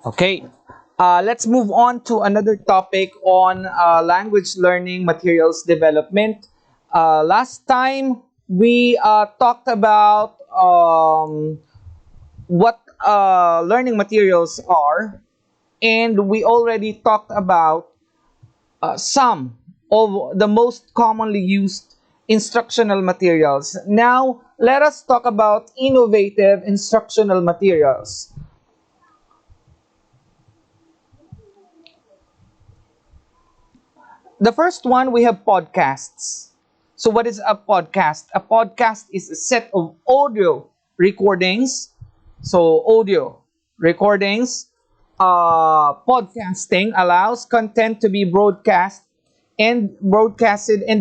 Okay, let's move on to another topic on language learning materials development. Last time we talked about what learning materials are, and we already talked about some of the most commonly used instructional materials. Now, let us talk about innovative instructional materials. The first one, we have podcasts. So, what is a podcast? A podcast is a set of audio recordings. So, audio recordings. Podcasting allows content to be broadcasted and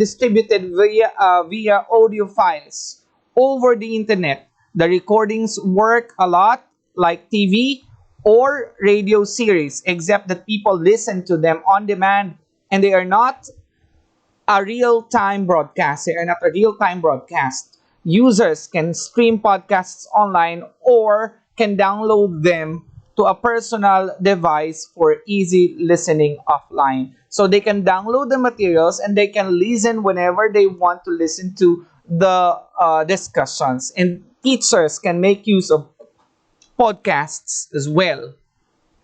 distributed via audio files over the internet. The recordings work a lot like TV or radio series, except that people listen to them on demand and they are not a real-time broadcast. They are not a real-time broadcast. Users can stream podcasts online or can download them to a personal device for easy listening offline. So they can download the materials and they can listen whenever they want to listen to the discussions. And teachers can make use of podcasts as well.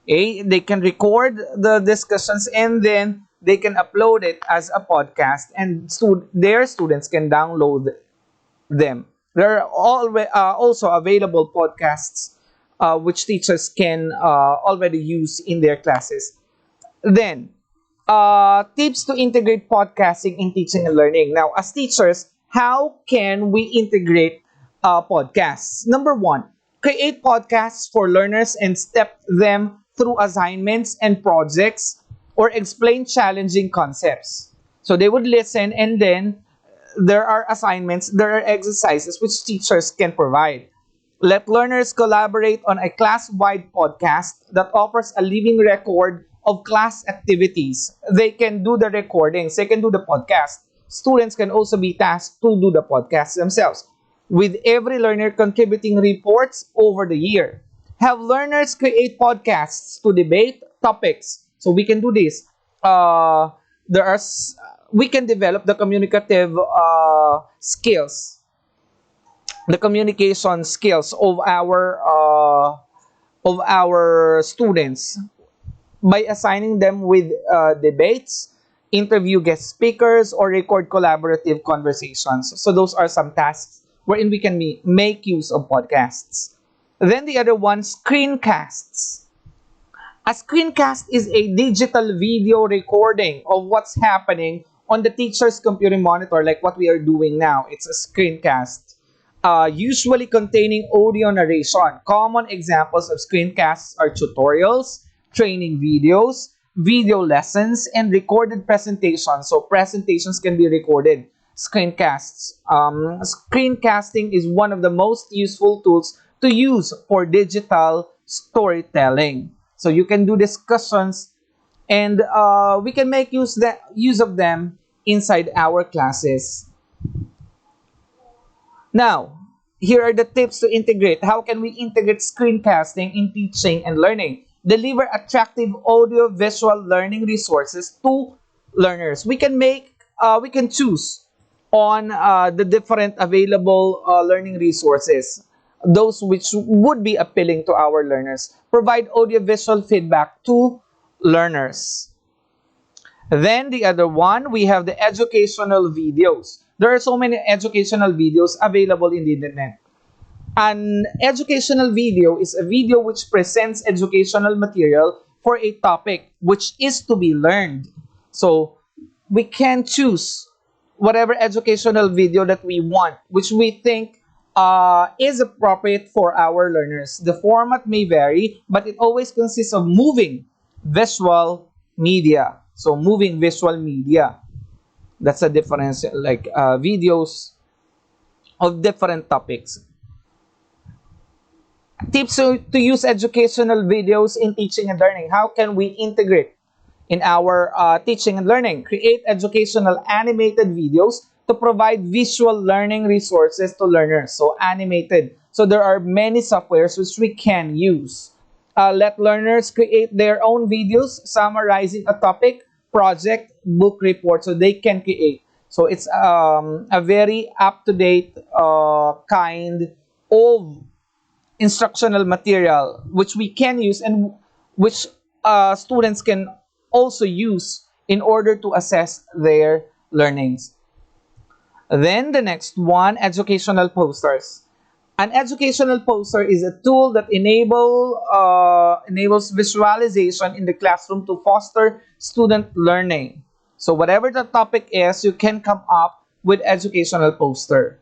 Okay? They can record the discussions and then they can upload it as a podcast, and their students can download them. There are also available podcasts which teachers can already use in their classes. Then, tips to integrate podcasting in teaching and learning. Now, as teachers, how can we integrate podcasts? Number one, create podcasts for learners and step them through assignments and projects or explain challenging concepts. So they would listen, and then there are assignments, there are exercises which teachers can provide. Let learners collaborate on a class-wide podcast that offers a living record of class activities. They can do the recordings, they can do the podcast. Students can also be tasked to do the podcast themselves, with every learner contributing reports over the year. Have learners create podcasts to debate topics. So we can do this. There are we can develop the communicative skills, the communication skills of our students by assigning them with debates, interview guest speakers, or record collaborative conversations. So those are some tasks wherein we can make use of podcasts. Then the other one, screencasts. A screencast is a digital video recording of what's happening on the teacher's computer monitor, like what we are doing now. It's a screencast, usually containing audio narration. Common examples of screencasts are tutorials, training videos, video lessons, and recorded presentations. So presentations can be recorded. Screencasts. Screencasting is one of the most useful tools to use for digital storytelling. So you can do discussions, and we can make use of them inside our classes. Now, here are the tips to integrate. How can we integrate screencasting in teaching and learning? Deliver attractive audio visual learning resources to learners. We can choose on the different available learning resources, those which would be appealing to our learners. Provide audiovisual feedback to learners. Then the other one, we have the educational videos. There are so many educational videos available in the internet. An educational video is a video which presents educational material for a topic which is to be learned. So we can choose whatever educational video that we want, which we think is appropriate for our learners. The format may vary, but it always consists of moving visual media. So moving visual media, that's a difference, like videos of different topics. Tips to use educational videos in teaching and learning. How can we integrate in our teaching and learning? Create educational animated videos to provide visual learning resources to learners. So animated. So there are many softwares which we can use. Let learners create their own videos summarizing a topic, project, book report, so they can create. So it's a very up-to-date kind of instructional material which we can use and which students can also use in order to assess their learnings. Then the next one, educational posters. An educational poster is a tool that enables visualization in the classroom to foster student learning. So whatever the topic is, you can come up with educational poster.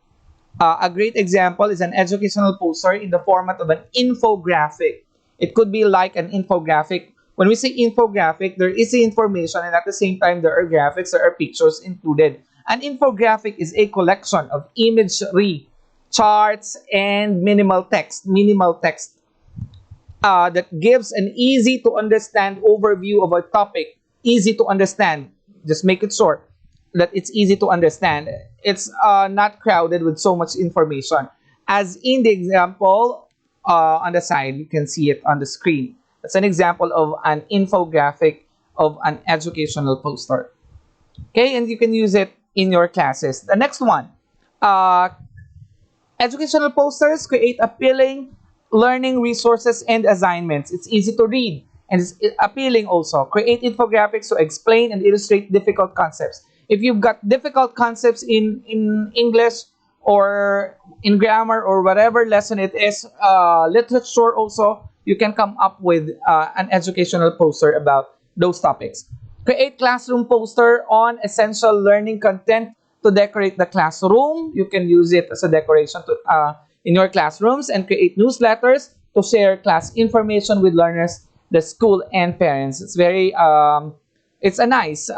A great example is an educational poster in the format of an infographic. It could be like an infographic. When we say infographic, there is the information and at the same time there are graphics, there are pictures included. An infographic is a collection of imagery, charts, and minimal text that gives an easy to understand overview of a topic. Easy to understand. Just make it short that it's easy to understand. It's not crowded with so much information. As in the example on the side, you can see it on the screen. That's an example of an infographic of an educational poster. Okay, and you can use it in your classes. The next one, uh, educational posters create appealing learning resources and assignments. It's easy to read and it's appealing also. Create infographics to explain and illustrate difficult concepts. If you've got difficult concepts in English or in grammar or whatever lesson it is, literature also, you can come up with an educational poster about those topics. Create classroom poster on essential learning content to decorate the classroom. You can use it as a decoration in your classrooms and create newsletters to share class information with learners, the school, and parents. It's a nice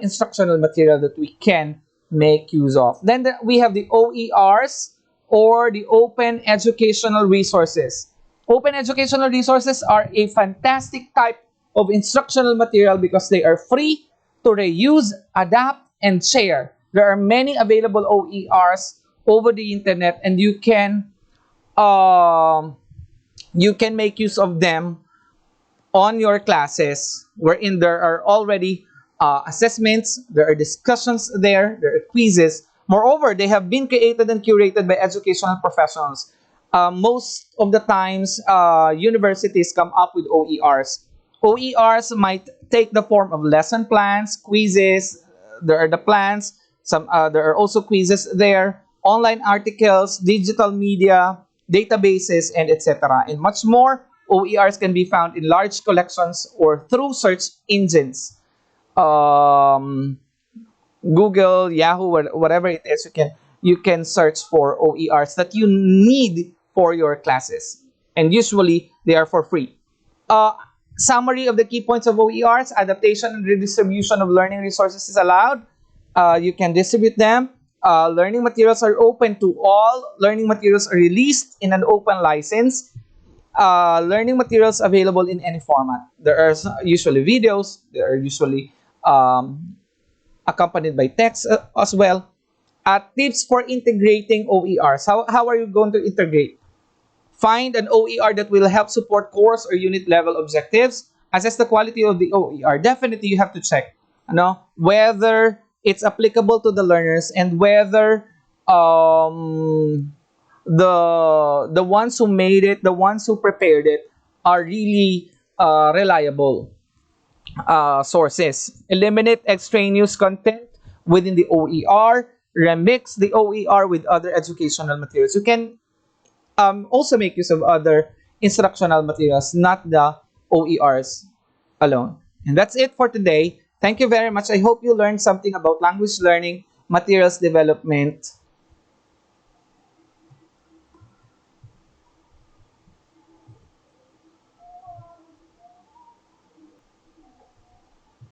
instructional material that we can make use of. Then we have the OERs or the Open Educational Resources. Open Educational Resources are a fantastic type of instructional material because they are free to reuse, adapt, and share. There are many available OERs over the internet, and you can make use of them on your classes, wherein there are already assessments, there are discussions there are quizzes. Moreover, they have been created and curated by educational professionals. Most of the times, universities come up with OERs. OERs might take the form of lesson plans, quizzes. There are the plans. There are also quizzes there, online articles, digital media, databases, and etc. And much more. OERs can be found in large collections or through search engines. Google, Yahoo, whatever it is, you can search for OERs that you need for your classes. And usually they are for free. Summary of the key points of OERs: adaptation and redistribution of learning resources is allowed. You can distribute them. Learning materials are open to all. Learning materials are released in an open license. Learning materials available in any format. There are usually videos. There are usually accompanied by text as well. Tips for integrating OERs. How are you going to integrate? Find an OER that will help support course or unit level objectives. Assess the quality of the OER. Definitely, you have to check, whether it's applicable to the learners and whether the ones who made it, the ones who prepared it, are really reliable sources. Eliminate extraneous content within the OER. Remix the OER with other educational materials. You can also make use of other instructional materials, not the OERs alone. And that's it for today. Thank you very much. I hope you learned something about language learning, materials development,